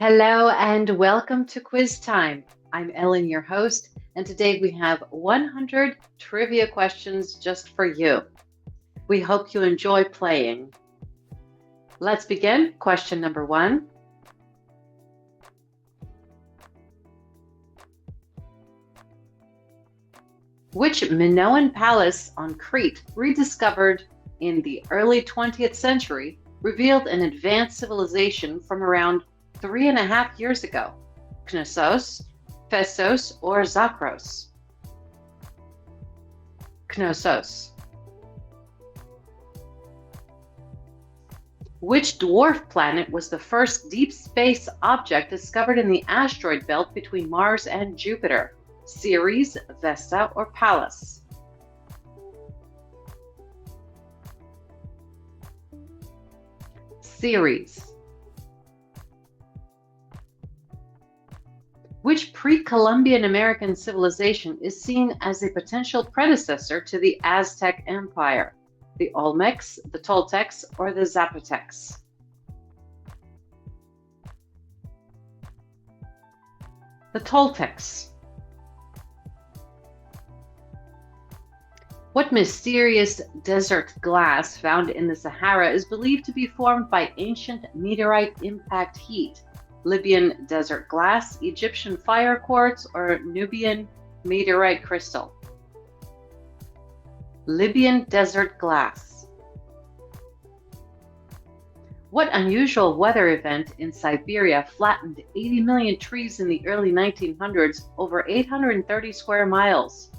Hello and welcome to Quiz Time. I'm Ellen, your host, and today we have 100 trivia questions just for you. We hope you enjoy playing. Let's begin. Question number 1. Which Minoan palace on Crete, rediscovered in the early 20th century, revealed an advanced civilization from around 3.5 years ago? Knossos, Phasos, or Zakros? Knossos. Which dwarf planet was the first deep space object discovered in the asteroid belt between Mars and Jupiter? Ceres, Vesta, or Pallas? Ceres. Which pre-Columbian American civilization is seen as a potential predecessor to the Aztec Empire? The Olmecs, the Toltecs, or the Zapotecs? The Toltecs. What mysterious desert glass found in the Sahara is believed to be formed by ancient meteorite impact heat? Libyan desert glass, Egyptian fire quartz, or Nubian meteorite crystal? Libyan desert glass. What unusual weather event in Siberia flattened 80 million trees in the early 1900s over 830 square miles?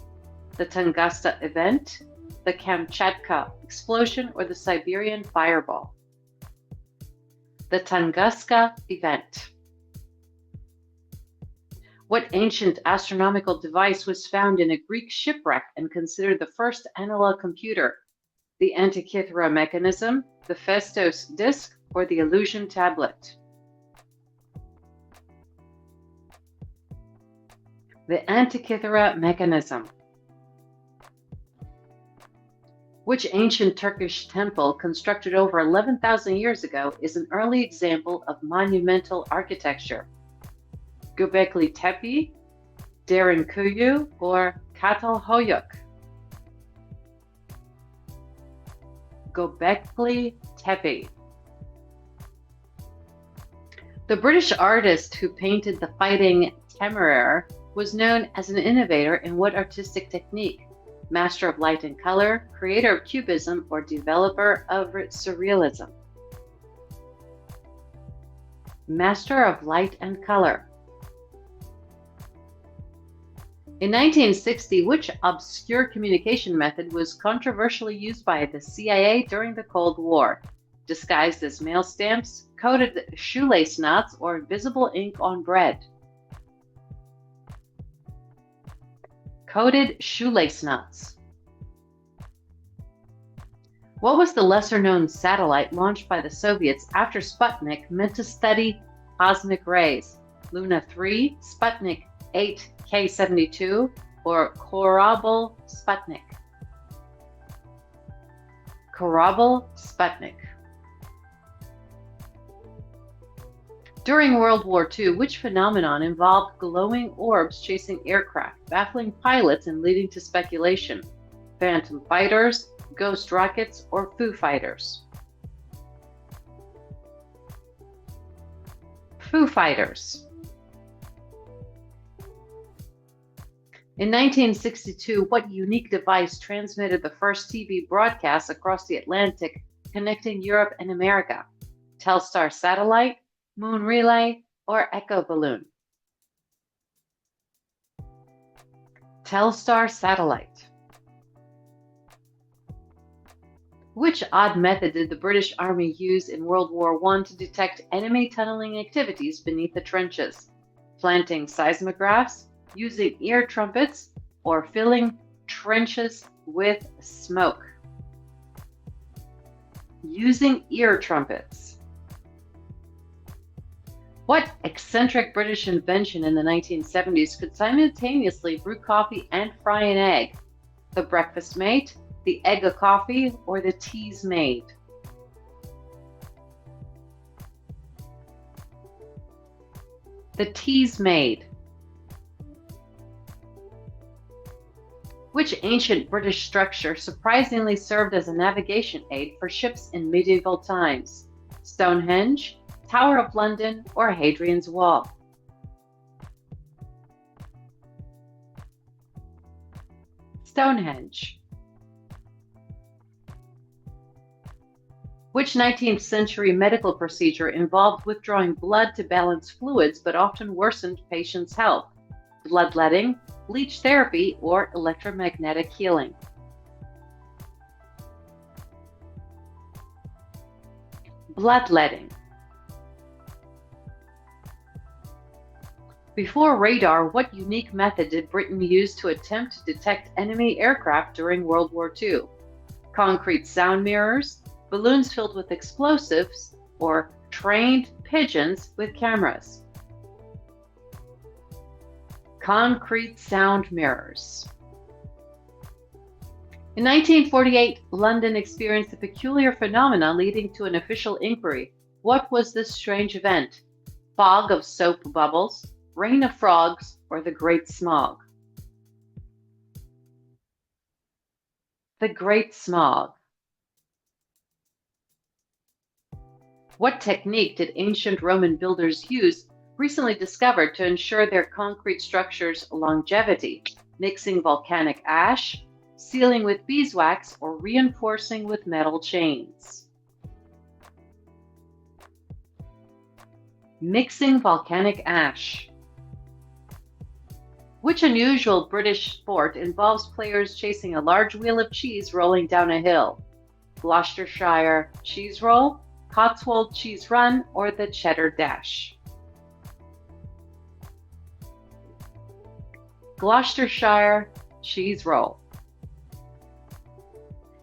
The Tunguska event, the Kamchatka explosion, or the Siberian fireball? The Tunguska event. What ancient astronomical device was found in a Greek shipwreck and considered the first analog computer? The Antikythera mechanism, the Festos disk, or the illusion tablet? The Antikythera mechanism. Which ancient Turkish temple, constructed over 11,000 years ago, is an early example of monumental architecture? Göbekli Tepe, Derinkuyu, or Çatalhöyük? Göbekli Tepe. The British artist who painted the Fighting Temeraire was known as an innovator in what artistic technique? Master of light and color, creator of cubism, or developer of surrealism? Master of light and color. In 1960, which obscure communication method was controversially used by the CIA during the Cold War? Disguised as mail stamps, coded shoelace knots, or invisible ink on bread? Coded shoelace knots. What was the lesser-known satellite launched by the Soviets after Sputnik meant to study cosmic rays? Luna 3, Sputnik 8 K-72, or Korabl Sputnik? Korabl Sputnik. During World War II, which phenomenon involved glowing orbs chasing aircraft, baffling pilots and leading to speculation? Phantom fighters, ghost rockets, or Foo Fighters? Foo Fighters. In 1962, what unique device transmitted the first TV broadcast across the Atlantic, connecting Europe and America? Telstar satellite, moon relay, or echo balloon? Telstar satellite. Which odd method did the British Army use in World War I to detect enemy tunneling activities beneath the trenches? Planting seismographs, using ear trumpets, or filling trenches with smoke? Using ear trumpets. What eccentric British invention in the 1970s could simultaneously brew coffee and fry an egg? The breakfast mate, the egg of coffee, or the teas made? The Tees made. Which ancient British structure surprisingly served as a navigation aid for ships in medieval times? Stonehenge, Tower of London, or Hadrian's Wall? Stonehenge. Which 19th century medical procedure involved withdrawing blood to balance fluids but often worsened patients' health? Bloodletting, bleach therapy, or electromagnetic healing? Bloodletting. Before radar, what unique method did Britain use to attempt to detect enemy aircraft during World War II? Concrete sound mirrors, balloons filled with explosives, or trained pigeons with cameras? Concrete sound mirrors. In 1948, London experienced a peculiar phenomenon leading to an official inquiry. What was this strange event? Fog of soap bubbles, rain of frogs, or the Great Smog? The Great Smog. What technique did ancient Roman builders use, recently discovered, to ensure their concrete structures' longevity? Mixing volcanic ash, sealing with beeswax, or reinforcing with metal chains? Mixing volcanic ash. Which unusual British sport involves players chasing a large wheel of cheese rolling down a hill? Gloucestershire cheese roll, Cotswold cheese run, or the cheddar dash? Gloucestershire cheese roll.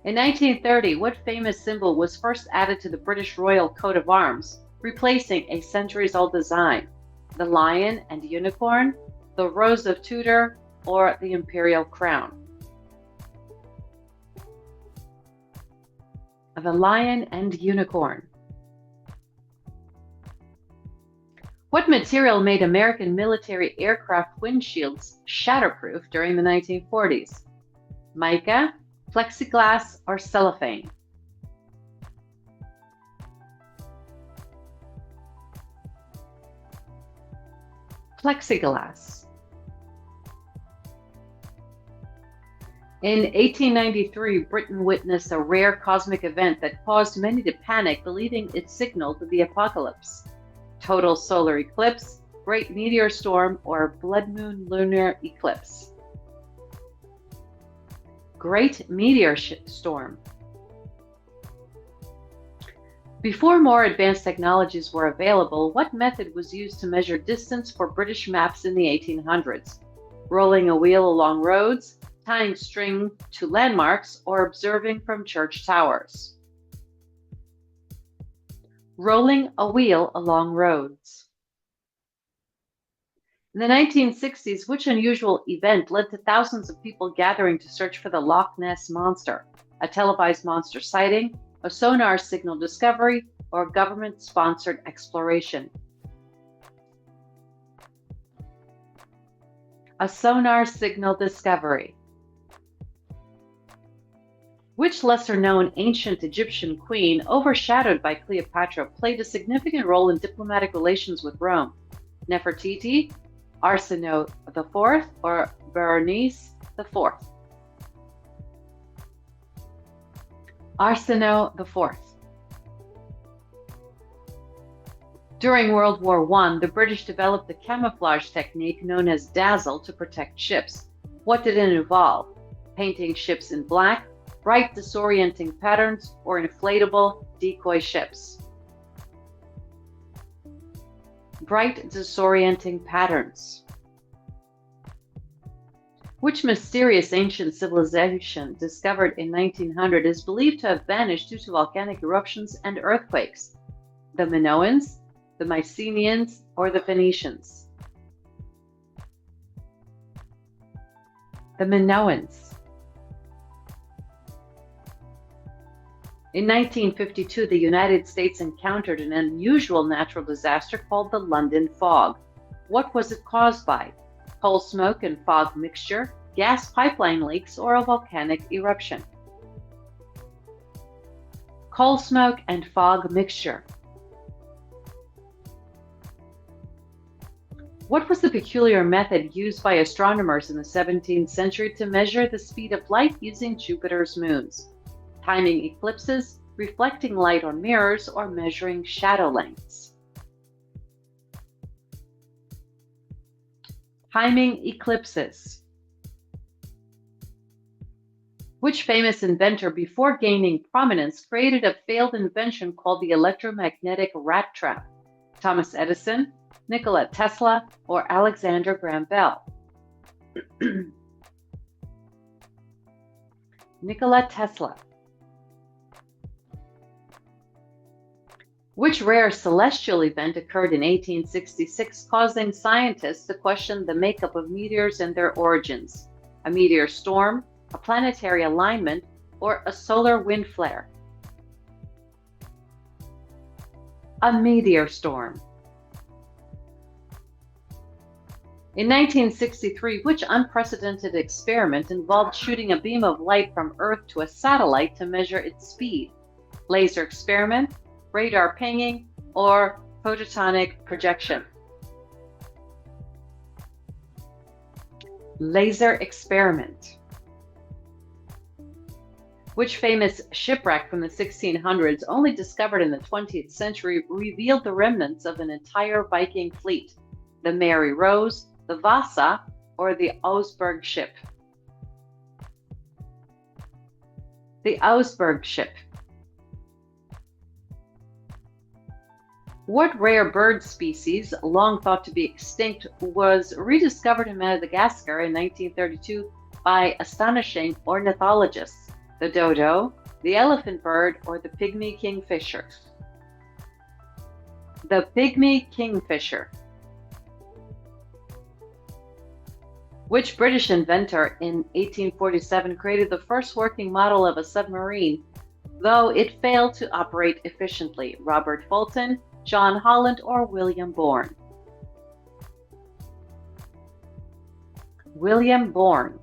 In 1930, what famous symbol was first added to the British royal coat of arms, replacing a centuries-old design? The lion and unicorn, the Rose of Tudor, or the imperial crown? The lion and unicorn. What material made American military aircraft windshields shatterproof during the 1940s? Mica, plexiglass, or cellophane? Plexiglass. In 1893, Britain witnessed a rare cosmic event that caused many to panic, believing it signaled the apocalypse. Total solar eclipse, great meteor storm, or blood moon lunar eclipse? Great meteor storm. Before more advanced technologies were available, what method was used to measure distance for British maps in the 1800s? Rolling a wheel along roads, tying string to landmarks, or observing from church towers? Rolling a wheel along roads. In the 1960s, which unusual event led to thousands of people gathering to search for the Loch Ness Monster? A televised monster sighting, a sonar signal discovery, or a government-sponsored exploration? A sonar signal discovery. Which lesser-known ancient Egyptian queen, overshadowed by Cleopatra, played a significant role in diplomatic relations with Rome? Nefertiti, Arsinoe IV, or Berenice IV? Arsinoe IV. During World War I, the British developed the camouflage technique known as dazzle to protect ships. What did it involve? Painting ships in black, bright disorienting patterns, or inflatable decoy ships? Bright disorienting patterns. Which mysterious ancient civilization discovered in 1900 is believed to have vanished due to volcanic eruptions and earthquakes? The Minoans, the Mycenaeans, or the Phoenicians? The Minoans. In 1952, the United States encountered an unusual natural disaster called the London Fog. What was it caused by? Coal smoke and fog mixture, gas pipeline leaks, or a volcanic eruption? Coal smoke and fog mixture. What was the peculiar method used by astronomers in the 17th century to measure the speed of light using Jupiter's moons? Timing eclipses, reflecting light on mirrors, or measuring shadow lengths? Timing eclipses. Which famous inventor, before gaining prominence, created a failed invention called the electromagnetic rat trap? Thomas Edison, Nikola Tesla, or Alexander Graham Bell? Nikola Tesla. Which rare celestial event occurred in 1866, causing scientists to question the makeup of meteors and their origins? A meteor storm, a planetary alignment, or a solar wind flare? A meteor storm. In 1963, which unprecedented experiment involved shooting a beam of light from Earth to a satellite to measure its speed? Laser experiment, radar pinging, or photonic projection? Laser experiment. Which famous shipwreck from the 1600s, only discovered in the 20th century, revealed the remnants of an entire Viking fleet? The Mary Rose, the Vasa, or the Augsburg ship? The Augsburg ship. What rare bird species, long thought to be extinct, was rediscovered in Madagascar in 1932 by astonishing ornithologists? The dodo, the elephant bird, or the pygmy kingfisher? The pygmy kingfisher. Which British inventor in 1847 created the first working model of a submarine, though it failed to operate efficiently? Robert Fulton, John Holland, or William Bourne? William Bourne.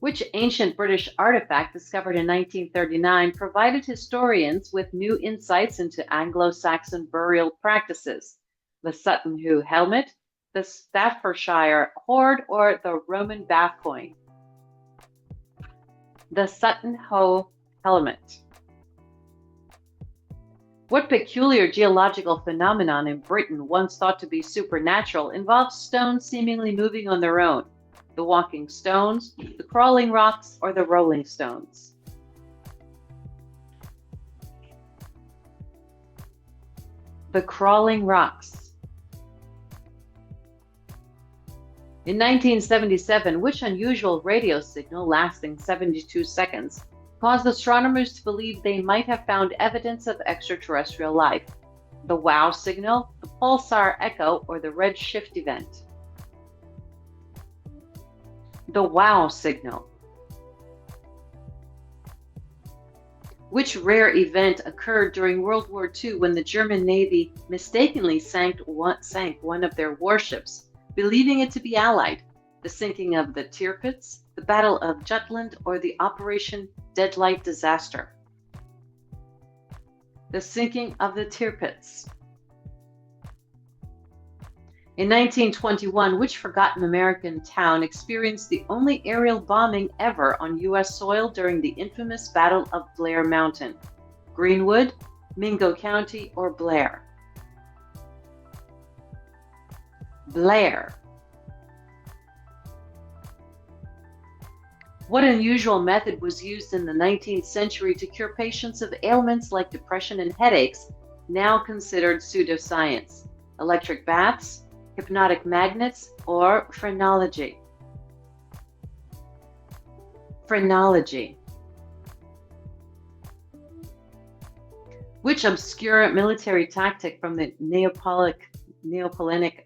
Which ancient British artifact discovered in 1939 provided historians with new insights into Anglo-Saxon burial practices? The Sutton Hoo helmet, the Staffordshire hoard, or the Roman bath coin? The Sutton Hoo helmet. What peculiar geological phenomenon in Britain, once thought to be supernatural, involves stones seemingly moving on their own? The walking stones, the crawling rocks, or the rolling stones? The crawling rocks. In 1977, which unusual radio signal lasting 72 seconds caused astronomers to believe they might have found evidence of extraterrestrial life? The WOW signal, the pulsar echo, or the red shift event? The WOW signal. Which rare event occurred during World War II when the German Navy mistakenly sank one of their warships, believing it to be Allied? The sinking of the Tirpitz, the Battle of Jutland, or the Operation Deadlight disaster? The sinking of the Tirpitz. In 1921, which forgotten American town experienced the only aerial bombing ever on U.S. soil during the infamous Battle of Blair Mountain? Greenwood, Mingo County, or Blair? Blair. What unusual method was used in the 19th century to cure patients of ailments like depression and headaches, now considered pseudoscience? Electric baths, hypnotic magnets, or phrenology? Phrenology. Which obscure military tactic from the Neopolitic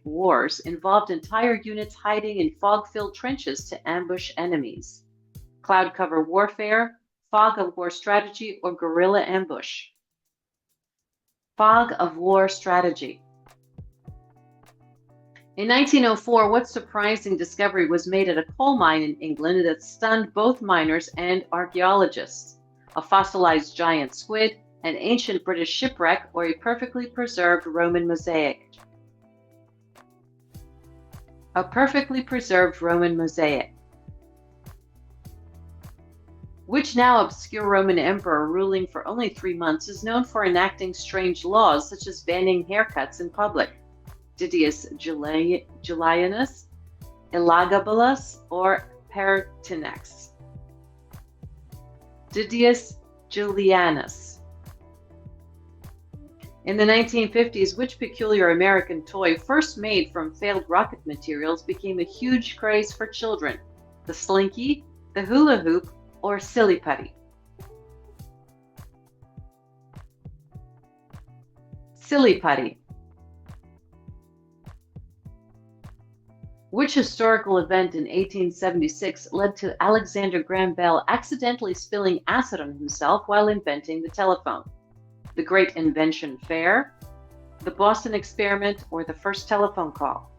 Wars involved entire units hiding in fog-filled trenches to ambush enemies? Cloud cover warfare, fog of war strategy, or guerrilla ambush? Fog of war strategy. In 1904, what surprising discovery was made at a coal mine in England that stunned both miners and archaeologists? A fossilized giant squid, an ancient British shipwreck, or a perfectly preserved Roman mosaic? A perfectly preserved Roman mosaic. Which now obscure Roman emperor ruling for only 3 months is known for enacting strange laws such as banning haircuts in public? Didius Julianus, Elagabalus, or Pertinax? Didius Julianus. In the 1950s, which peculiar American toy, first made from failed rocket materials, became a huge craze for children? The Slinky, the hula hoop, or silly putty? Silly putty. Which historical event in 1876 led to Alexander Graham Bell accidentally spilling acid on himself while inventing the telephone? The Great Invention Fair, the Boston Experiment, or the first telephone call?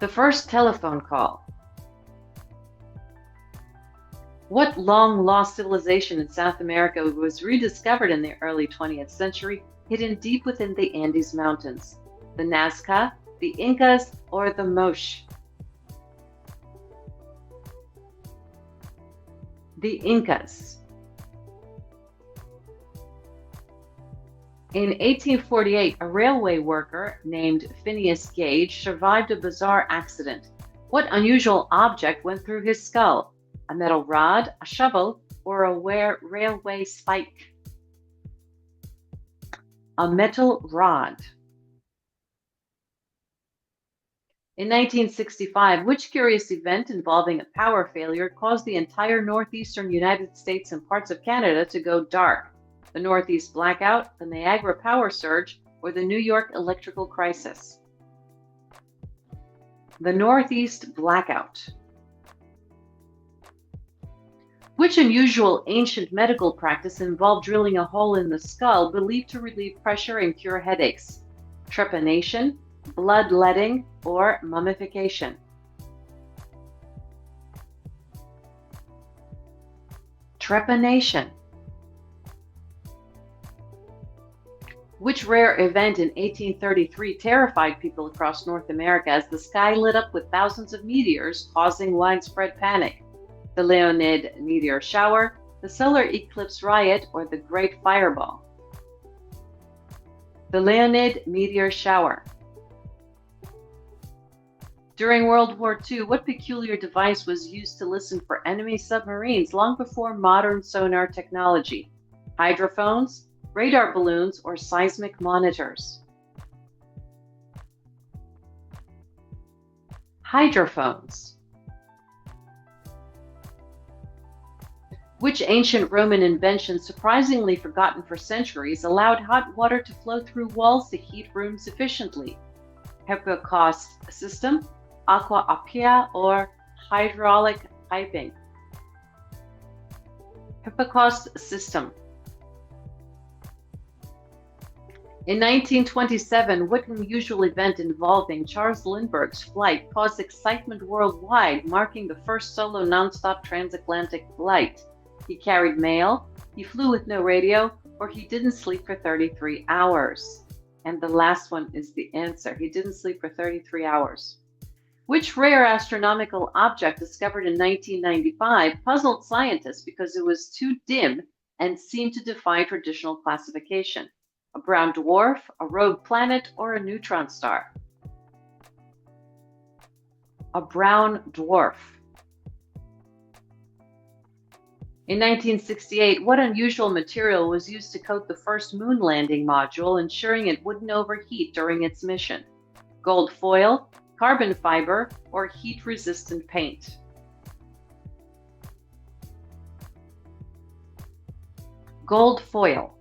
The first telephone call. What long-lost civilization in South America was rediscovered in the early 20th century, hidden deep within the Andes Mountains? The Nazca, the Incas, or the Moche? The Incas. In 1848, a railway worker named Phineas Gage survived a bizarre accident. What unusual object went through his skull? A metal rod, a shovel, or a railway spike? A metal rod. In 1965, which curious event involving a power failure caused the entire northeastern United States and parts of Canada to go dark? The Northeast blackout, the Niagara power surge, or the New York electrical crisis? The Northeast blackout. Which unusual ancient medical practice involved drilling a hole in the skull believed to relieve pressure and cure headaches? Trepanation, bloodletting, or mummification? Trepanation. Which rare event in 1833 terrified people across North America as the sky lit up with thousands of meteors, causing widespread panic? The Leonid meteor shower, the solar eclipse riot, or the Great Fireball? The Leonid meteor shower. During World War II, what peculiar device was used to listen for enemy submarines long before modern sonar technology? Hydrophones, radar balloons, or seismic monitors? Hydrophones. Which ancient Roman invention, surprisingly forgotten for centuries, allowed hot water to flow through walls to heat rooms efficiently? Hipparchus system, aqua appia, or hydraulic piping? Hipparchus system. In 1927, what unusual event involving Charles Lindbergh's flight caused excitement worldwide, marking the first solo nonstop transatlantic flight? He carried mail, he flew with no radio, or he didn't sleep for 33 hours? And the last one is the answer. He didn't sleep for 33 hours. Which rare astronomical object discovered in 1995 puzzled scientists because it was too dim and seemed to defy traditional classification? A brown dwarf, a rogue planet, or a neutron star? A brown dwarf. In 1968, what unusual material was used to coat the first moon landing module, ensuring it wouldn't overheat during its mission? Gold foil, carbon fiber, or heat-resistant paint? Gold foil.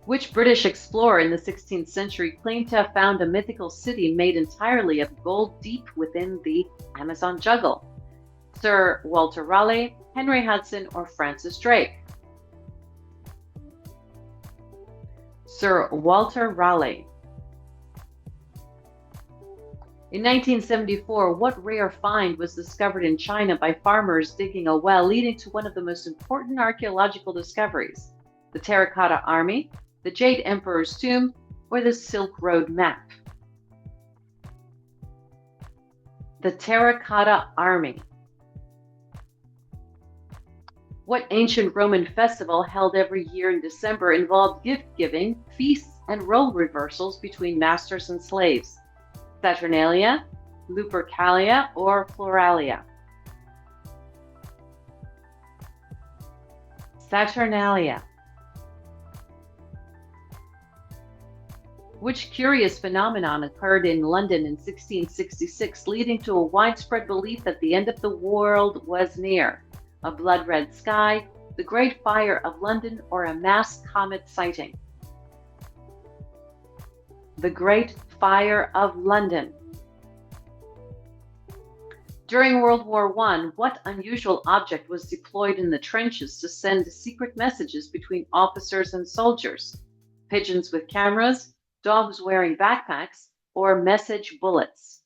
Which British explorer in the 16th century claimed to have found a mythical city made entirely of gold deep within the Amazon jungle? Sir Walter Raleigh, Henry Hudson, or Francis Drake? Sir Walter Raleigh. In 1974, what rare find was discovered in China by farmers digging a well, leading to one of the most important archaeological discoveries? The Terracotta Army, the Jade Emperor's Tomb, or the Silk Road Map? The Terracotta Army. What ancient Roman festival held every year in December involved gift-giving, feasts, and role reversals between masters and slaves? Saturnalia, Lupercalia, or Floralia? Saturnalia. Which curious phenomenon occurred in London in 1666, leading to a widespread belief that the end of the world was near? A blood-red sky, the Great Fire of London, or a mass comet sighting? The Great Fire of London. During World War I, what unusual object was deployed in the trenches to send secret messages between officers and soldiers? Pigeons with cameras, dogs wearing backpacks, or message bullets?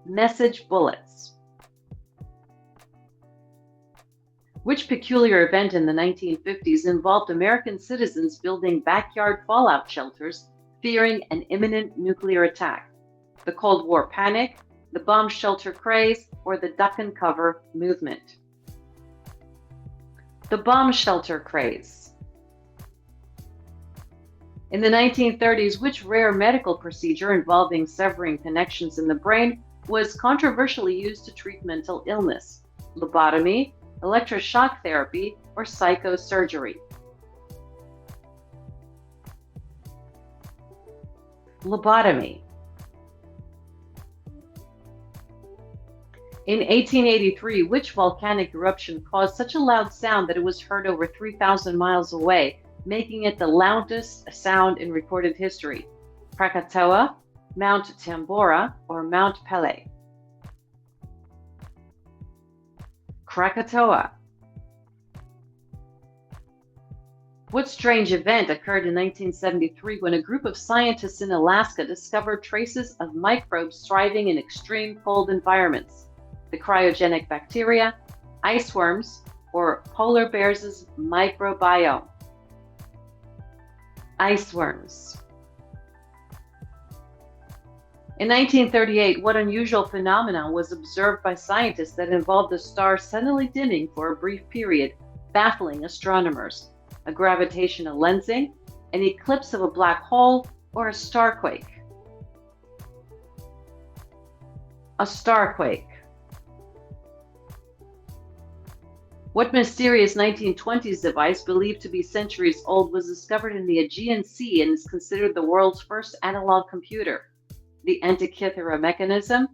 Message bullets. Which peculiar event in the 1950s involved American citizens building backyard fallout shelters, fearing an imminent nuclear attack? The Cold War panic, the bomb shelter craze, or the duck and cover movement? The bomb shelter craze. In the 1930s, which rare medical procedure involving severing connections in the brain was controversially used to treat mental illness? Lobotomy, electroshock therapy, or psychosurgery? Lobotomy. In 1883, which volcanic eruption caused such a loud sound that it was heard over 3,000 miles away, making it the loudest sound in recorded history? Krakatoa, Mount Tambora, or Mount Pelée? Krakatoa. What strange event occurred in 1973 when a group of scientists in Alaska discovered traces of microbes thriving in extreme cold environments? The cryogenic bacteria, ice worms, or polar bears' microbiome? Ice worms. In 1938, what unusual phenomenon was observed by scientists that involved a star suddenly dimming for a brief period, baffling astronomers? A gravitational lensing, an eclipse of a black hole, or a starquake? A starquake. What mysterious 1920s device, believed to be centuries old, was discovered in the Aegean Sea and is considered the world's first analog computer? The Antikythera mechanism,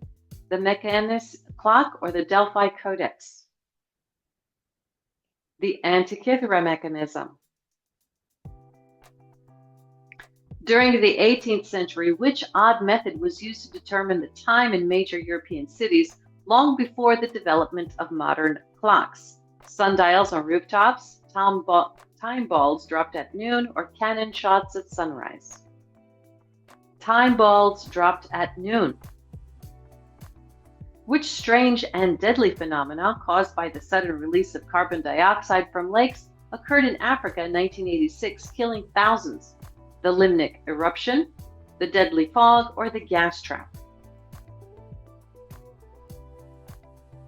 the Mechanis clock, or the Delphi Codex? The Antikythera mechanism. During the 18th century, which odd method was used to determine the time in major European cities long before the development of modern clocks? Sundials on rooftops, time balls dropped at noon, or cannon shots at sunrise? Time balls dropped at noon. Which strange and deadly phenomena caused by the sudden release of carbon dioxide from lakes occurred in Africa in 1986, killing thousands? The limnic eruption, the deadly fog, or the gas trap?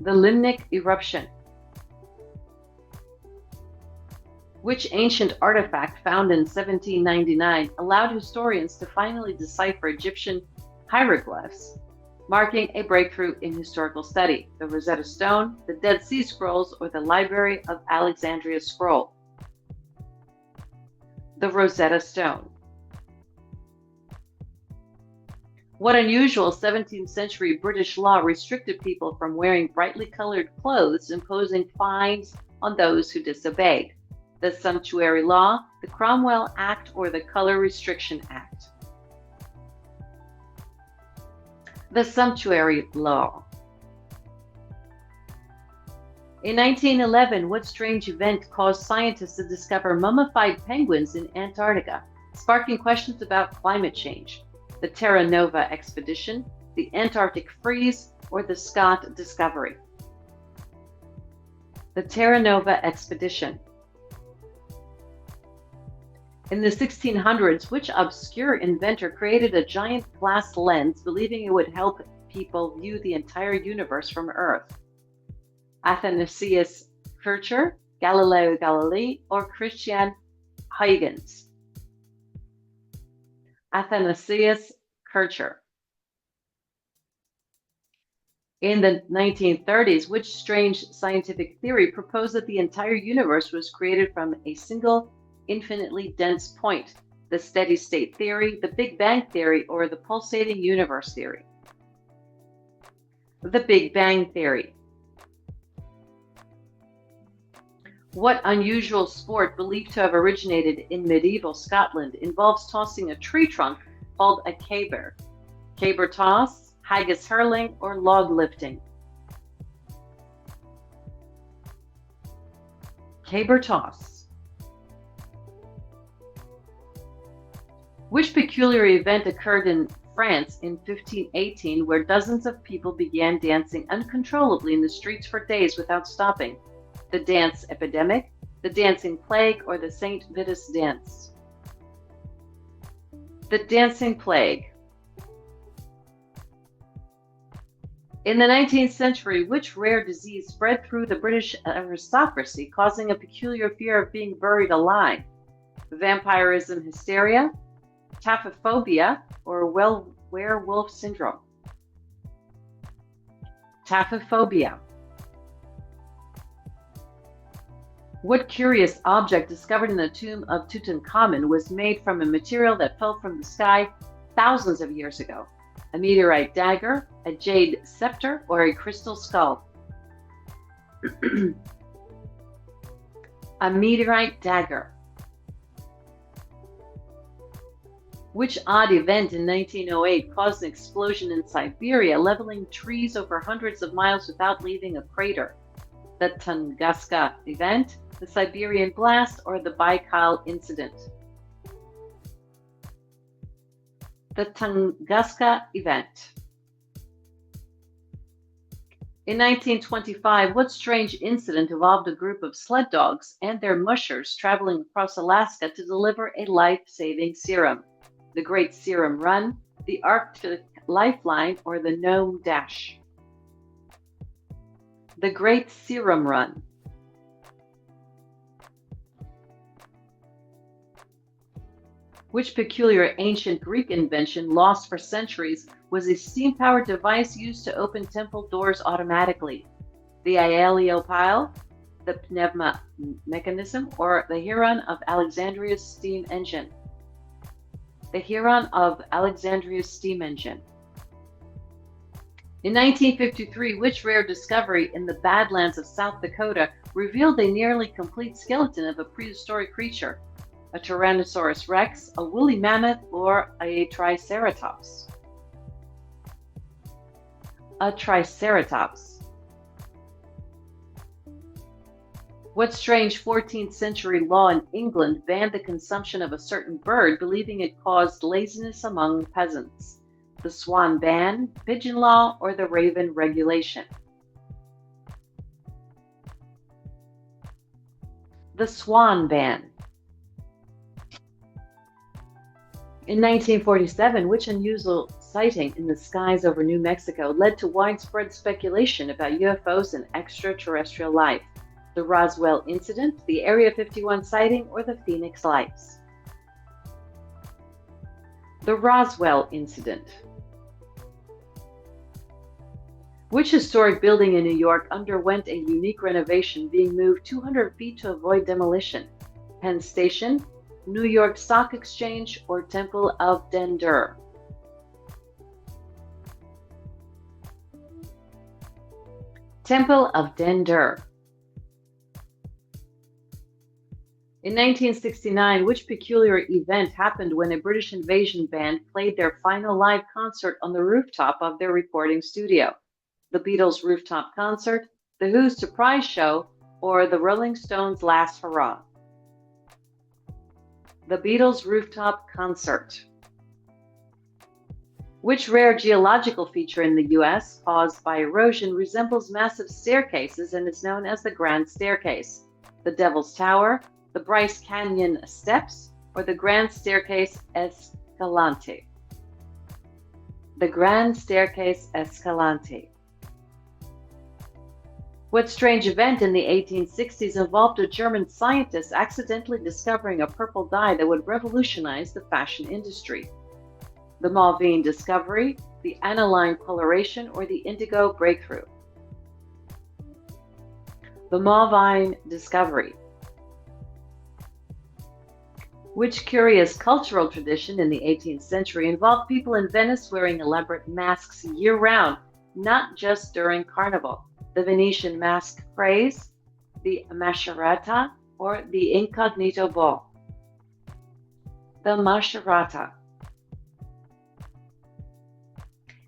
The limnic eruption. Which ancient artifact found in 1799 allowed historians to finally decipher Egyptian hieroglyphs, marking a breakthrough in historical study? The Rosetta Stone, the Dead Sea Scrolls, or the Library of Alexandria Scroll? The Rosetta Stone. What unusual 17th century British law restricted people from wearing brightly colored clothes, imposing fines on those who disobeyed? The Sumptuary Law, the Cromwell Act, or the Color Restriction Act? The Sumptuary Law. In 1911, what strange event caused scientists to discover mummified penguins in Antarctica, sparking questions about climate change? The Terra Nova expedition, the Antarctic freeze, or the Scott discovery? The Terra Nova expedition. In the 1600s, which obscure inventor created a giant glass lens believing it would help people view the entire universe from Earth? Athanasius Kircher, Galileo Galilei, or Christian Huygens? Athanasius Kircher. In the 1930s, which strange scientific theory proposed that the entire universe was created from a single infinitely dense point? The steady state theory, the Big Bang theory, or the pulsating universe theory? The Big Bang theory. What unusual sport believed to have originated in medieval Scotland involves tossing a tree trunk called a caber? Caber toss, haggis hurling, or log lifting? Caber toss. Which peculiar event occurred in France in 1518 where dozens of people began dancing uncontrollably in the streets for days without stopping? The dance epidemic, the dancing plague, or the St. Vitus dance? The dancing plague. In the 19th century, which rare disease spread through the British aristocracy, causing a peculiar fear of being buried alive? Vampirism hysteria, taphophobia, or werewolf syndrome? Taphophobia. What curious object discovered in the tomb of Tutankhamun was made from a material that fell from the sky thousands of years ago? A meteorite dagger, a jade scepter, or a crystal skull? A meteorite dagger. Which odd event in 1908 caused an explosion in Siberia, leveling trees over hundreds of miles without leaving a crater? The Tunguska event, the Siberian blast, or the Baikal incident? The Tunguska event. In 1925, what strange incident involved a group of sled dogs and their mushers traveling across Alaska to deliver a life-saving serum? The Great Serum Run, the Arctic Lifeline, or the Gnome Dash? The Great Serum Run. Which peculiar ancient Greek invention, lost for centuries, was a steam-powered device used to open temple doors automatically? The Aeolipile, the pneuma mechanism, or the Heron of Alexandria's steam engine? The Heron of Alexandria's steam engine. In 1953, which rare discovery in the Badlands of South Dakota revealed a nearly complete skeleton of a prehistoric creature? A Tyrannosaurus rex, a woolly mammoth, or a triceratops? A triceratops. What strange 14th century law in England banned the consumption of a certain bird, believing it caused laziness among peasants? The swan ban, pigeon law, or the raven regulation? The swan ban. In 1947, which unusual sighting in the skies over New Mexico led to widespread speculation about UFOs and extraterrestrial life? The Roswell incident, the Area 51 sighting, or the Phoenix Lights? The Roswell incident. Which historic building in New York underwent a unique renovation, being moved 200 feet to avoid demolition? Penn Station, New York Stock Exchange, or Temple of Den-Dur? Temple of Den-Dur. In 1969, which peculiar event happened when a British invasion band played their final live concert on the rooftop of their recording studio? The Beatles' rooftop concert, The Who's Surprise Show, or the Rolling Stones' Last Hurrah? The Beatles' Rooftop Concert. Which rare geological feature in the U.S. caused by erosion resembles massive staircases and is known as the Grand Staircase? The Devil's Tower, the Bryce Canyon Steps, or the Grand Staircase Escalante? The Grand Staircase Escalante. What strange event in the 1860s involved a German scientist accidentally discovering a purple dye that would revolutionize the fashion industry? The Mulvine discovery, the aniline coloration, or the indigo breakthrough? The Mulvine discovery. Which curious cultural tradition in the 18th century involved people in Venice wearing elaborate masks year-round, not just during Carnival? The Venetian mask phrase, the mascherata, or the incognito ball? The mascherata.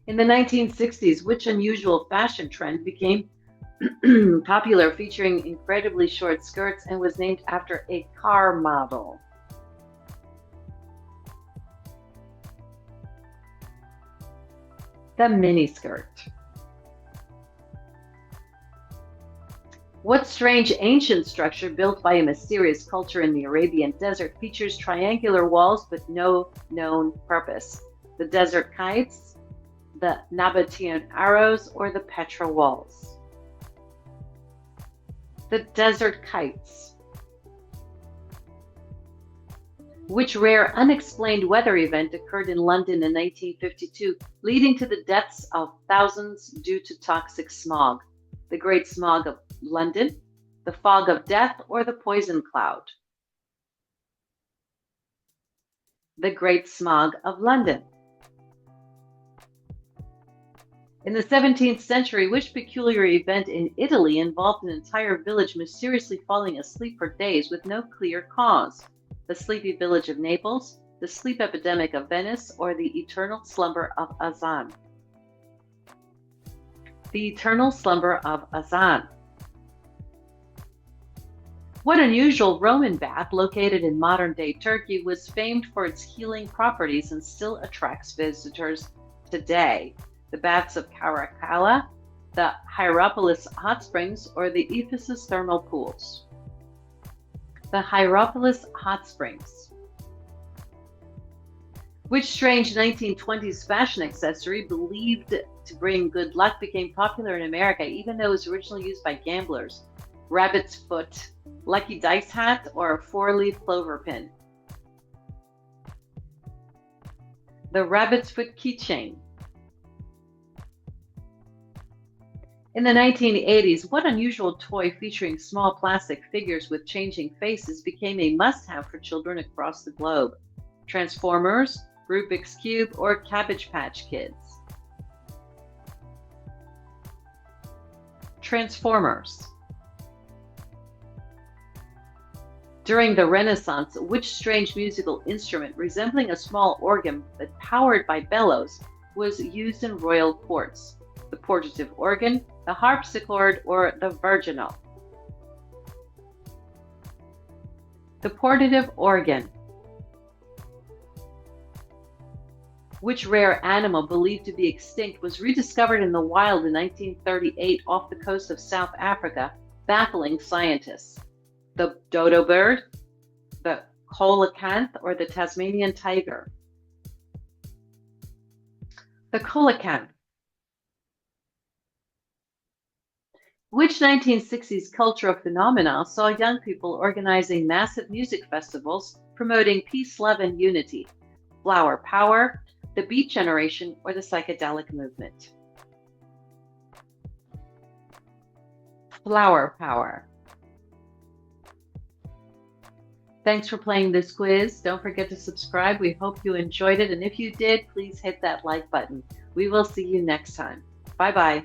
In the 1960s, which unusual fashion trend became popular, featuring incredibly short skirts and was named after a car model? The miniskirt. What strange ancient structure built by a mysterious culture in the Arabian desert features triangular walls but no known purpose? The desert kites, the Nabatean arrows, or the Petra walls? The desert kites. Which rare unexplained weather event occurred in London in 1952, leading to the deaths of thousands due to toxic smog? The Great Smog of London, the Fog of Death, or the Poison Cloud? The Great Smog of London. In the 17th century, which peculiar event in Italy involved an entire village mysteriously falling asleep for days with no clear cause? The Sleepy Village of Naples, the Sleep Epidemic of Venice, or the Eternal Slumber of Azan? The Eternal Slumber of Azan. What unusual Roman bath located in modern-day Turkey was famed for its healing properties and still attracts visitors today? The baths of Caracalla, the Hierapolis Hot Springs, or the Ephesus Thermal Pools? The Hierapolis Hot Springs. Which strange 1920s fashion accessory believed to bring good luck became popular in America even though it was originally used by gamblers? Rabbit's foot, lucky dice hat, or a four-leaf clover pin? The rabbit's foot keychain. In the 1980s, what unusual toy featuring small plastic figures with changing faces became a must-have for children across the globe? Transformers, Rubik's Cube, or Cabbage Patch Kids? Transformers. During the Renaissance, which strange musical instrument resembling a small organ but powered by bellows was used in royal courts? The portative organ, the harpsichord, or the virginal? The portative organ. Which rare animal believed to be extinct was rediscovered in the wild in 1938 off the coast of South Africa, baffling scientists? The dodo bird, the coelacanth, or the Tasmanian tiger? The coelacanth. Which 1960s cultural phenomena saw young people organizing massive music festivals promoting peace, love, and unity? Flower power, the Beat Generation, or the psychedelic movement? Flower power. Thanks for playing this quiz. Don't forget to subscribe. We hope you enjoyed it. And if you did, please hit that like button. We will see you next time. Bye-bye.